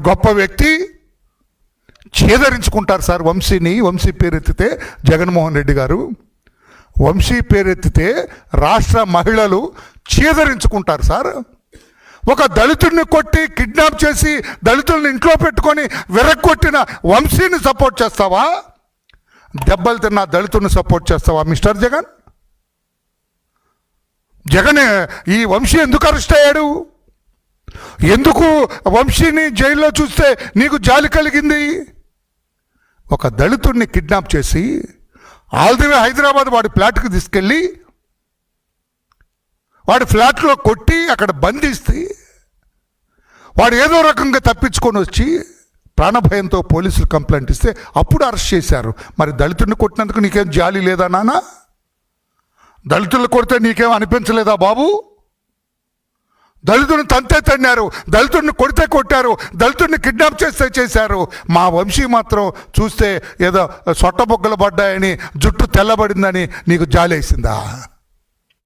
గొప్ప వ్యక్తి చేదరించుకుంటారు సార్ వంశీని. వంశీ పేరెత్తితే జగన్మోహన్ రెడ్డి గారు వంశీ పేరెత్తితే రాష్ట్ర మహిళలు చేదరించుకుంటారు సార్. ఒక దళితుడిని కొట్టి కిడ్నాప్ చేసి దళితుల్ని ఇంట్లో పెట్టుకొని విరగొట్టిన వంశీని సపోర్ట్ చేస్తావా? దెబ్బలు తిన్న దళితుడిని సపోర్ట్ చేస్తావా మిస్టర్ జగన్? జగన్ ఈ వంశీ ఎందుకు అరెస్ట్ అయ్యాడు? ఎందుకు వంశీని జైల్లో చూస్తే నీకు జాలి కలిగింది? ఒక దళితుడిని కిడ్నాప్ చేసి ఆల్ ది వే హైదరాబాద్ వాడి ఫ్లాట్కి తీసుకెళ్ళి వాడి ఫ్లాట్లో కొట్టి అక్కడ బంధిస్తే వాడు ఏదో రకంగా తప్పించుకొని వచ్చి ప్రాణభయంతో పోలీసులు కంప్లైంట్ ఇస్తే అప్పుడు అరెస్ట్ చేశారు. మరి దళితుడిని కొట్టినందుకు నీకేం జాలి లేదా నాన్న? దళితులు కొడితే నీకేం అనిపించలేదా బాబు? దళితుడిని తంతే తన్నారు, దళితుడిని కొడితే కొట్టారు, దళితుడిని కిడ్నాప్ చేస్తే చేశారు. మా వంశీ మాత్రం చూస్తే ఏదో సొట్టబొగ్గలు పడ్డాయని జుట్టు తెల్లబడిందని నీకు జాలేసిందా?